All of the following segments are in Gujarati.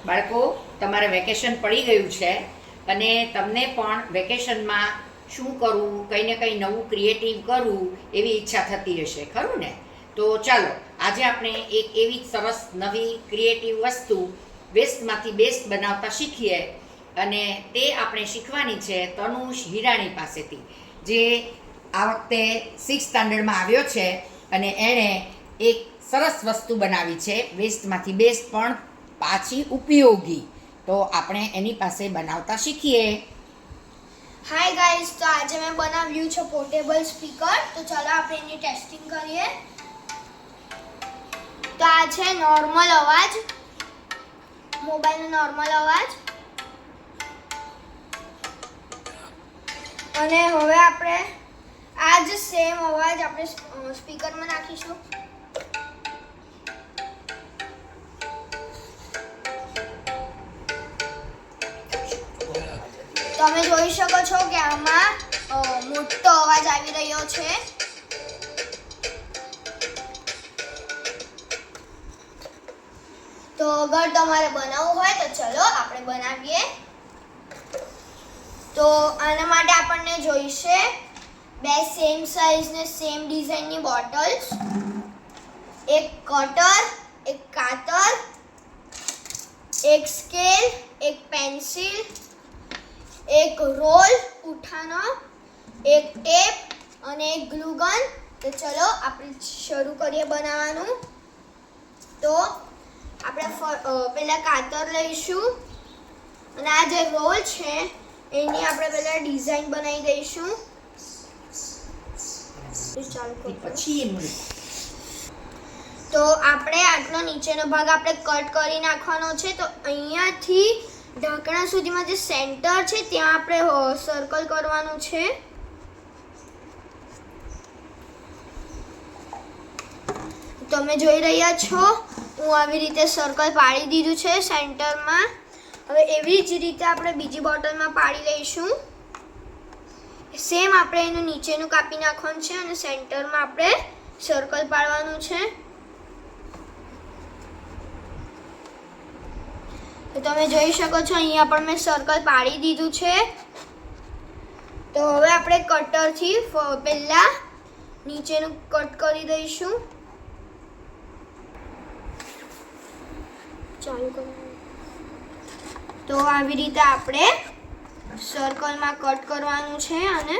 બાળકો, તમારે વેકેશન પડી ગયું છે અને તમને પણ વેકેશનમાં શું કરવું, કંઈ ને કંઈ નવું ક્રિએટિવ કરવું એવી ઈચ્છા થતી હશે, ખરું ને? તો ચાલો આજે આપણે એક એવી સરસ નવી ક્રિએટિવ વસ્તુ વેસ્ટમાંથી બેસ્ટ બનાવતા શીખીએ. અને તે આપણે શીખવાની છે તનુષ હિરાણી પાસેથી, જે આ વખતે 6th સ્ટાન્ડર્ડમાં આવ્યો છે અને એણે એક સરસ વસ્તુ બનાવી છે, વેસ્ટમાંથી બેસ્ટ પણ પાછી ઉપયોગી. તો આપણે એની પાસે બનાવતા શીખીએ. હાય ગાઈસ, તો આજે મેં બનાવ્યું છે પોર્ટેબલ સ્પીકર. તો ચાલો આપણે એની ટેસ્ટિંગ કરીએ. તો આ છે નોર્મલ અવાજ, મોબાઈલનો નોર્મલ અવાજ. અને હવે આપણે આ જ સેમ અવાજ આપણે સ્પીકરમાં નાખીશું. તમે જોઈ શકો છો કે આમાં મોટો અવાજ આવી રહ્યો છે. તો અગર તમારે બનાવવું હોય તો ચલો આપણે બનાવીએ. તો આના માટે આપણને જોઈશે 2 સેમ સાઈઝ ને સેમ ડિઝાઇનની બોટલ્સ, એક કટર, એક કાતર, એક સ્કેલ, એક પેન્સિલ, એક રોલ ઉઠાનો, એક ટેપ અને એક ગ્લુ ગન. તો ચલો આપણે શરૂ કરીએ બનાવવાનું. તો આપણે પહેલા કાતર લઈશું અને આ જે રોલ છે એની આપણે પહેલા ડિઝાઇન બનાવી દઈશું. તો આપણે આટલો નીચેનો ભાગ આપણે કટ કરી નાખવાનો છે. તો અહીંયાથી ઢાંકણા સુધીમાં જે સેન્ટર છે ત્યાં આપણે સર્કલ કરવાનું છે. તમે જોઈ રહ્યા છો હું આવી રીતે સર્કલ પાડી દીધું છે સેન્ટરમાં. હવે એવી જ રીતે આપણે બીજી બોટલમાં પાડી લઈશું. સેમ આપણે એનું નીચેનું કાપી નાખવાનું છે અને સેન્ટરમાં આપણે સર્કલ પાડવાનું છે. તો તમે જોઈ શકો છો અહીંયા પણ મેં સર્કલ પાડી દીધું છે. તો હવે આપણે કટરથી પહેલા નીચેનું કટ કરી દઈશું. ચાલુ કરો. તો આવી રીતે આપણે સર્કલમાં કટ કરવાનું છે અને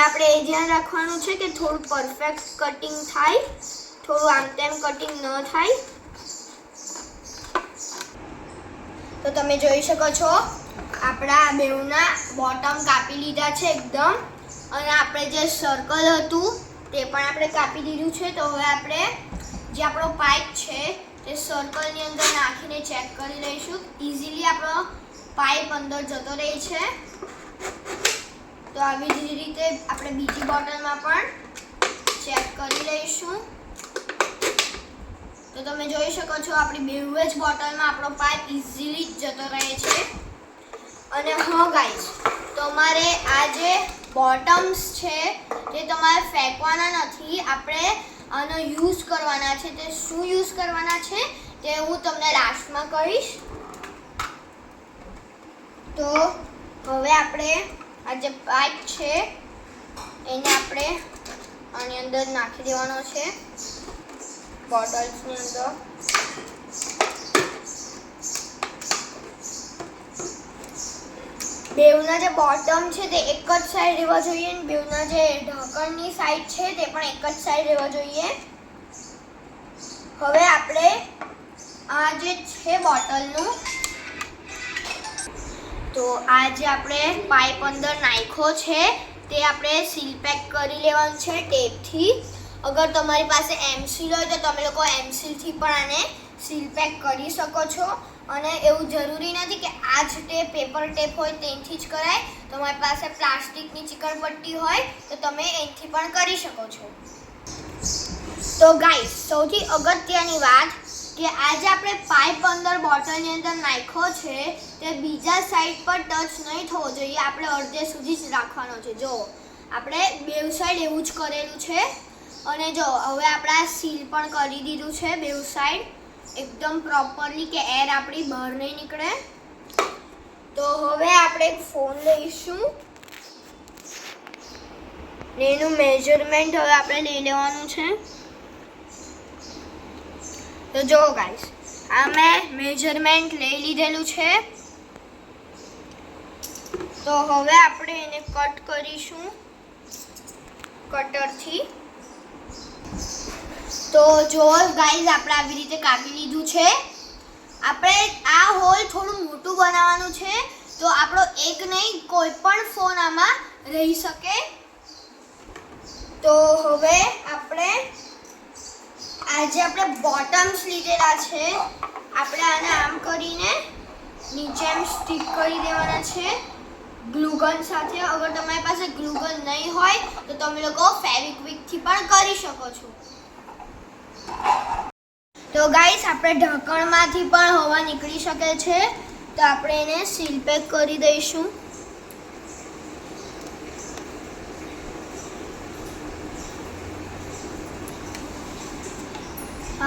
આપણે એ ધ્યાન રાખવાનું છે કે થોડું પરફેક્ટ કટિંગ થાય, થોડું આમ તેમ કટિંગ ન થાય. તો તમે જોઈ શકો છો આપણા બેઉના બોટમ કાપી લીધા છે એકદમ, અને આપણે જે સર્કલ હતું તે પણ આપણે કાપી દીધું છે. તો હવે આપણે જે આપણો પાઇપ છે તે સર્કલની અંદર નાખીને ચેક કરી લઈશું. ઇઝીલી આપણો પાઇપ અંદર જતો રહે છે. તો આવી જ રીતે આપણે બીજી બોટલમાં પણ ચેક કરી લઈશું. તો તમે જોઈ શકો છો આપણી બેઉ જ બોટલમાં આપણો પાઇપ ઇઝીલી જતો રહે છે. અને હા ગાઈસ, તમારે આ જે બોટમ્સ છે તે તમારે ફેંકવાના નથી, આપણે આનો યુઝ કરવાના છે. તે શું યુઝ કરવાના છે તે હું તમને લાસ્ટમાં કહીશ. તો હવે આપણે આ જે પાઇપ છે એને આપણે આની અંદર નાખી દેવાનો છે, બોટલ્સની અંદર. બેઉના જે બોટમ છે તે એક જ સાઈડ રહેવા જોઈએ અને બેઉના જે ઢાંકણની સાઈડ છે તે પણ એક જ સાઈડ રહેવા જોઈએ. હવે આપણે આ જે છે બોટલનું, તો આ જે આપણે પાઇપ અંદર નાખ્યો છે તે આપણે સીલ પેક કરી લેવાનું છે ટેપથી. અગર તમારી પાસે એમસીલ હોય તો તમે લોકો એમસીલથી પણ આને સીલ પેક કરી શકો છો. અને એવું જરૂરી નથી કે આ જ ટેપ પેપર ટેપ હોય તેનાથી જ કરાય. તમારી પાસે પ્લાસ્ટિકની ચીકણપટ્ટી હોય તો તમે એનાથી પણ કરી શકો છો. તો ગાઈસ, સૌથી અગત્યની વાત કે આજે આપણે પાઇપ અંદર બોટલની અંદર નાખ્યો છે તે બીજા સાઈડ પર ટચ નહીં થવો જોઈએ. આપણે અડધે સુધી જ રાખવાનો છે. જો આપણે બેઉ સાઈડ એવું જ કરેલું છે. અને જો હવે આપણે આ સીલ પણ કરી દીધું છે બેઉ સાઈડ એકદમ પ્રોપરલી કે એર આપણી બહાર નહીં નીકળે. તો હવે આપણે એક ફોન લઈશું ને એનું મેજરમેન્ટ હવે આપણે લઈ લેવાનું છે. તો જો ગાઈસ આ મેં મેજરમેન્ટ લઈ લીધેલું છે. તો હવે આપણે એને કટ કરીશું કટરથી. તો જો ગાઈસ આપણે આવી રીતે કાપી લીધું છે. આપણે આ હોલ થોડું મોટું બનાવવાનું છે તો આપણો એક નહીં કોઈ પણ ફોન આમાં રહી શકે. તો હવે આપણે આજે આપણે બોટમ્સ લીધેલા છે આપણે આને આમ કરીને નીચે એમ સ્ટિક કરી દેવાના છે ગ્લુગન સાથે. અગર તમારી પાસે ગ્લુગન નહીં હોય તો તમે લોકો ફેવિક્વિકથી પણ કરી શકો છો. તો ગાઈસ આપણે ઢાંકણમાંથી પણ હવા નીકળી શકે છે તો આપણે એને સીલ પેક કરી દઈશું.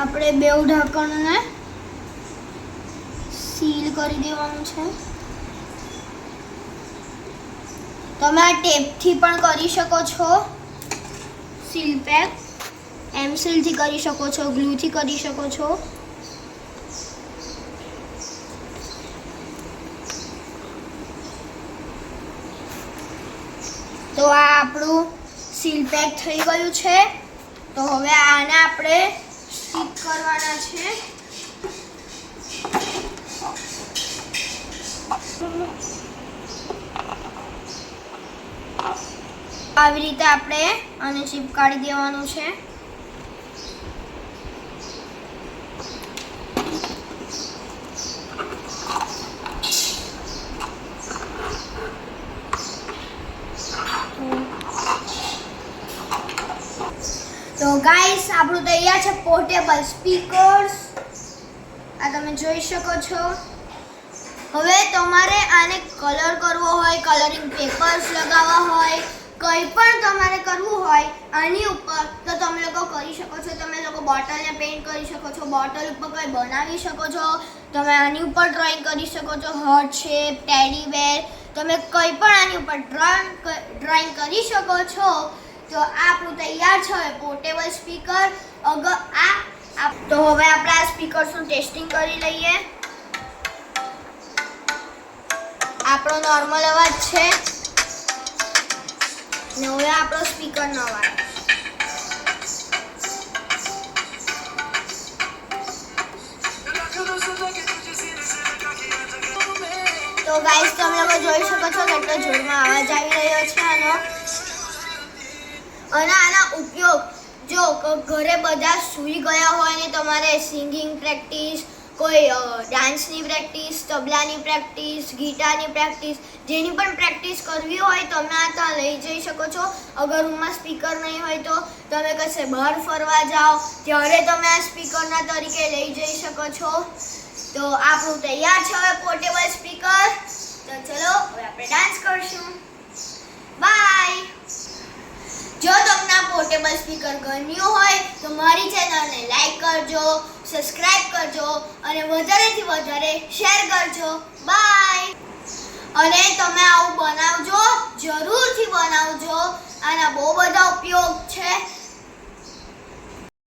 આપણે બેઉ ઢાંકણને સીલ કરી દેવાનું છે. તમે આ ટેપથી પણ કરી શકો છો સીલ પેક. એમ સીલથી કરી શકો છો, ગ્લુથી કરી શકો છો. તો આ આપણું સીલ પેક થઈ ગયું છે. તો હવે આને આપણે સ્ટિક કરવાના છે. આવી રીતે આપણે આને ચિપકાવી દેવાનું છે. તો ગાઈસ આપણું તૈયાર છે પોર્ટેબલ સ્પીકર્સ. આ તમે જોઈ શકો છો. હવે તમારે આને કલર કરવો હોય, કલરિંગ પેપર્સ લગાવવા હોય, કંઈ પણ તમારે કરવું હોય આની ઉપર તો તમે લોકો કરી શકો છો. તમે લોકો બોટલને પેઇન્ટ કરી શકો છો, બોટલ ઉપર કંઈ બનાવી શકો છો, તમે આની ઉપર ડ્રોઈંગ કરી શકો છો, હાર્ટ શેપ, ટેડી બેર, તમે કંઈ પણ આની ઉપર ડ્રોઈંગ કરી શકો છો. તો આ આપણું તૈયાર છે હવે પોર્ટેબલ સ્પીકર. અગર તો હવે આપણે આ સ્પીકર્સનું ટેસ્ટિંગ કરી લઈએ. આપણો નોર્મલ અવાજ છે ને હવે આપણો સ્પીકરનો અવાજ. તો ગાઈસ તમે લોકો જોઈ શકો છો કેટલો જોરમાં અવાજ આવી રહ્યો છે આનો. અને આના ઉપયોગ જો ઘરે બધા સૂઈ ગયા હોય ને તમારે સિંગિંગ પ્રેક્ટિસ, કોઈ ડાન્સની પ્રેક્ટિસ, તબલાની પ્રેક્ટિસ, ગિટારની પ્રેક્ટિસ, જેની પણ પ્રેક્ટિસ કરવી હોય તમે આ ત્યાં લઈ જઈ શકો છો. અગર રૂમમાં સ્પીકર નહીં હોય તો તમે કશે બહાર ફરવા જાઓ ત્યારે તમે આ સ્પીકરના તરીકે લઈ જઈ શકો છો. તો આપણું તૈયાર છે હવે પોર્ટેબલ સ્પીકર. તો ચલો હવે આપણે ડાન્સ કરશું. બાય. જો તમને પોર્ટેબલ સ્પીકર ગમ્યું હોય તો મારી ચેનલને લાઈક કરજો, સબસ્ક્રાઇબ કરજો અને વધારેથી વધારે શેર કરજો. બાય. અને તમે આવું બનાવજો, જરૂરથી બનાવજો. આના બહુ બધા ઉપયોગ છે.